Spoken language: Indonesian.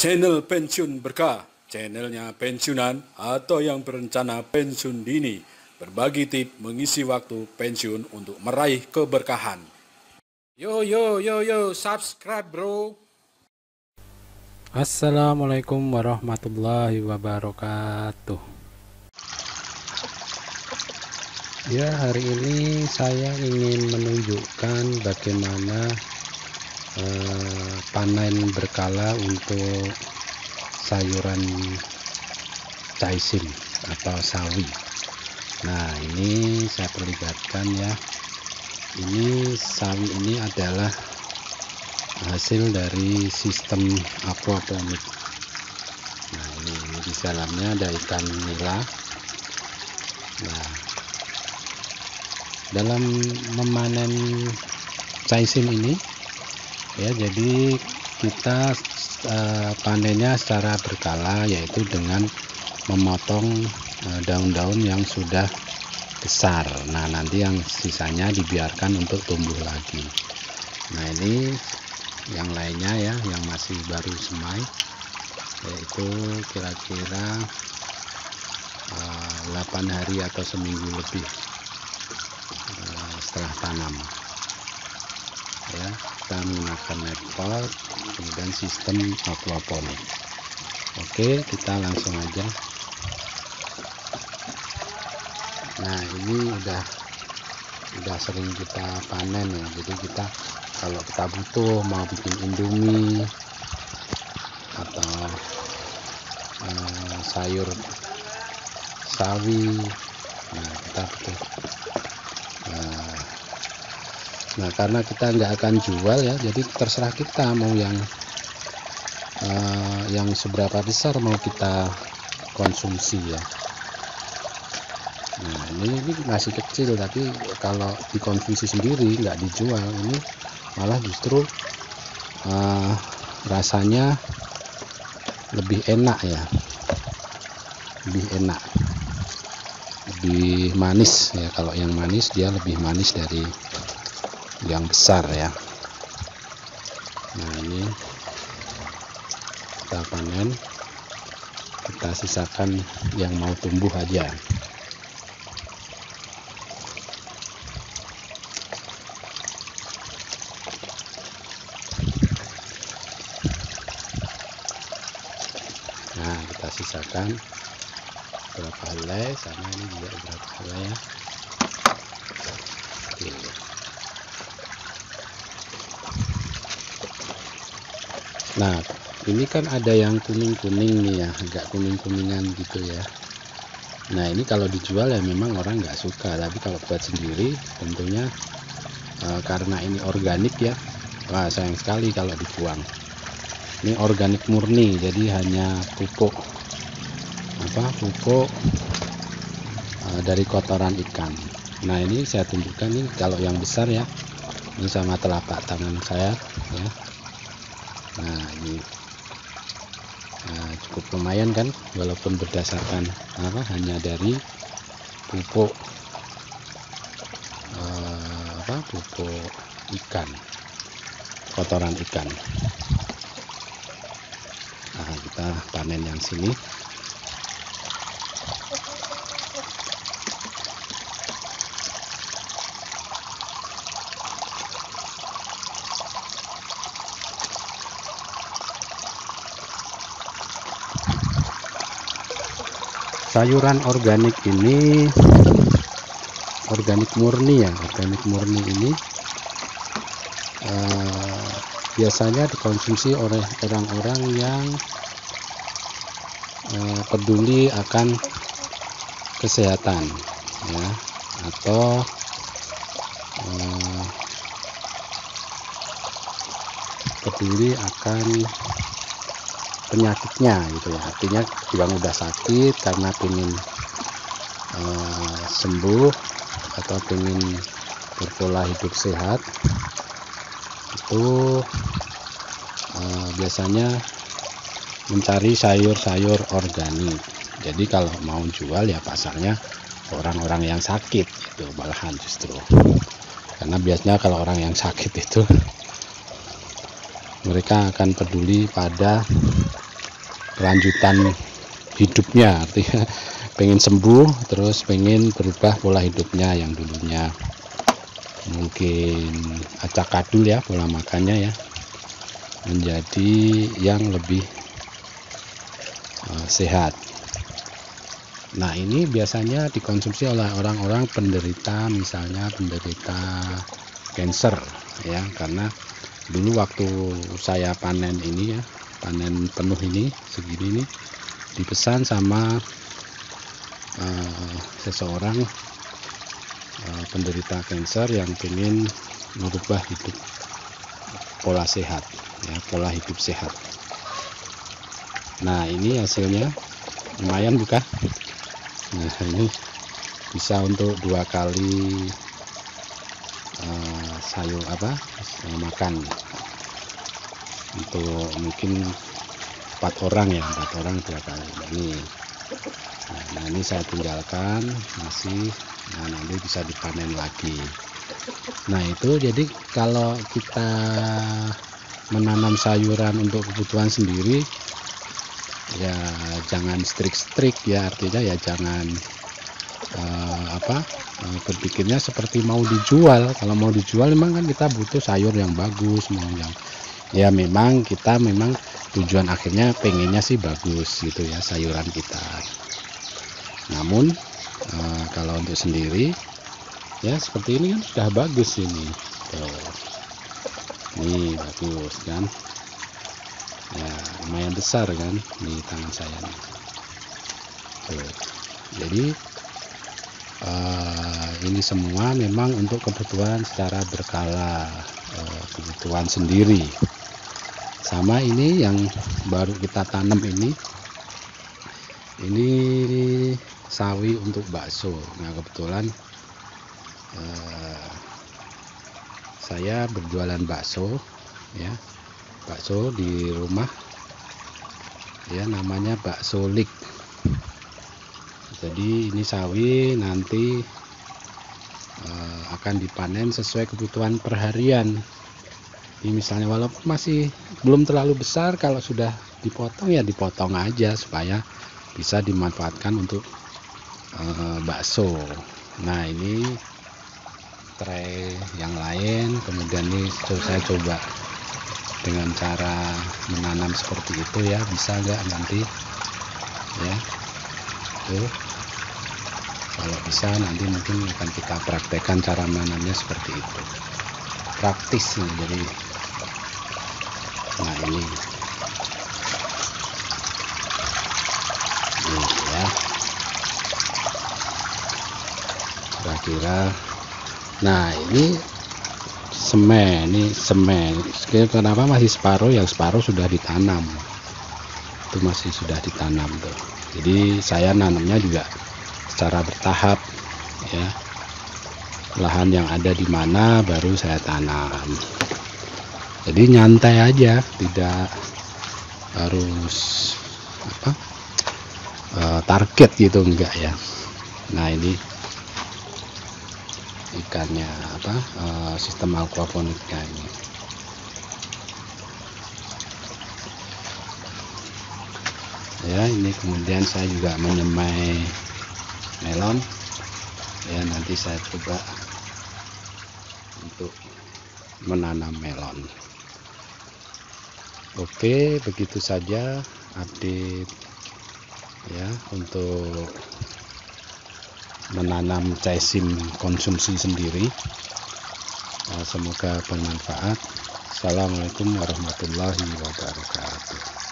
Channel Pensiun Berkah, channelnya pensiunan atau yang berencana pensiun dini, berbagi tip mengisi waktu pensiun untuk meraih keberkahan. Yo, subscribe bro. Assalamualaikum warahmatullahi wabarakatuh. Ya, hari ini saya ingin menunjukkan bagaimana panen berkala untuk sayuran caisim atau sawi. Nah, ini saya perlihatkan ya. Ini sawi ini adalah hasil dari sistem aquaponik. Nah, ini di dalamnya ada ikan nila. Nah, dalam memanen caisim ini ya, jadi kita panennya secara berkala, yaitu dengan memotong daun-daun yang sudah besar. Nah, nanti yang sisanya dibiarkan untuk tumbuh lagi. Nah, ini yang lainnya ya, yang masih baru semai, yaitu kira-kira 8 hari atau seminggu lebih setelah tanam ya. Kita menggunakan metode kemudian sistem aquaponik. Oke, kita langsung aja. Nah, ini udah sering kita panen ya, jadi kita kalau kita butuh mau bikin indomie atau sayur sawi, nah kita butuh. Nah, karena kita nggak akan jual ya, jadi terserah kita mau yang seberapa besar mau kita konsumsi ya. Nah, ini masih kecil, tapi kalau dikonsumsi sendiri nggak dijual, ini malah justru rasanya lebih enak ya, lebih manis ya. Kalau yang manis dia lebih manis dari yang besar ya. Nah, ini kita panen, kita sisakan yang mau tumbuh aja. Nah, kita sisakan berapa helai, sama ini juga berapa helai ya. Oke. Nah, ini kan ada yang kuning-kuning nih ya, agak kuning-kuningan gitu ya. Nah, ini kalau dijual ya memang orang nggak suka, tapi kalau buat sendiri tentunya karena ini organik ya, wah sayang sekali kalau dibuang. Ini organik murni, jadi hanya pupuk dari kotoran ikan. Nah, ini saya tunjukkan nih, kalau yang besar ya, ini sama telapak tangan saya ya. Nah, ini cukup lumayan kan, walaupun berdasarkan hanya dari pupuk pupuk ikan, kotoran ikan. Nah, kita panen yang sini. Sayuran organik ini organik murni ya, organik murni ini biasanya dikonsumsi oleh orang-orang yang peduli akan kesehatan ya, atau peduli akan penyakitnya gitu ya. Artinya yang udah sakit karena pengen sembuh atau pengen berpola hidup sehat, itu biasanya mencari sayur-sayur organik. Jadi kalau mau jual ya pasarnya orang-orang yang sakit itu malahan justru, karena biasanya kalau orang yang sakit itu mereka akan peduli pada kelanjutan hidupnya, artinya pengen sembuh terus pengen berubah pola hidupnya yang dulunya mungkin acak-adul ya pola makannya ya, menjadi yang lebih sehat. Nah ini biasanya dikonsumsi oleh orang-orang penderita, misalnya penderita cancer ya, karena dulu waktu saya panen ini ya, panen penuh ini segini nih, dipesan sama seseorang penderita cancer yang ingin merubah hidup pola sehat ya, pola hidup sehat. Nah ini hasilnya lumayan bukan? Nah ini bisa untuk 2 kali sayur makan untuk mungkin 4 orang ya, 4 orang 2 kali ini. Nah ini saya tinggalkan masih, nah nanti bisa dipanen lagi. Nah itu jadi kalau kita menanam sayuran untuk kebutuhan sendiri ya jangan strik ya, artinya ya jangan berpikirnya seperti mau dijual. Kalau mau dijual memang kan kita butuh sayur yang bagus, mau yang ya memang kita memang tujuan akhirnya pengennya sih bagus gitu ya sayuran kita. Namun kalau untuk sendiri ya seperti ini kan sudah bagus ini tuh. Ini bagus kan ya, lumayan besar kan di tangan saya nih. Tuh. Jadi ini semua memang untuk kebutuhan secara berkala, kebutuhan sendiri. Sama ini yang baru kita tanam ini sawi untuk bakso. Nah kebetulan saya berjualan bakso ya, bakso di rumah ya, namanya bakso lik. Jadi ini sawi nanti akan dipanen sesuai kebutuhan perharian. Ini misalnya walaupun masih belum terlalu besar, kalau sudah dipotong ya dipotong aja supaya bisa dimanfaatkan untuk bakso. Nah ini tray yang lain, kemudian ini saya coba dengan cara menanam seperti itu ya, bisa nggak nanti ya. Tuh kalau bisa nanti mungkin akan kita praktekkan cara menanamnya seperti itu, praktis nih. Jadi nah ini ya kira-kira. Nah ini semen kenapa masih separuh, yang separuh sudah ditanam, itu masih sudah ditanam tuh. Jadi saya nanamnya juga secara bertahap ya, lahan yang ada di mana baru saya tanam. Jadi nyantai aja, tidak harus target gitu, enggak ya. Nah ini ikannya sistem aquaponiknya ini. Ya ini kemudian saya juga menyemai melon ya, nanti saya coba untuk menanam melon. Oke, begitu saja update ya untuk menanam caisim konsumsi sendiri. Semoga bermanfaat. Assalamualaikum warahmatullahi wabarakatuh.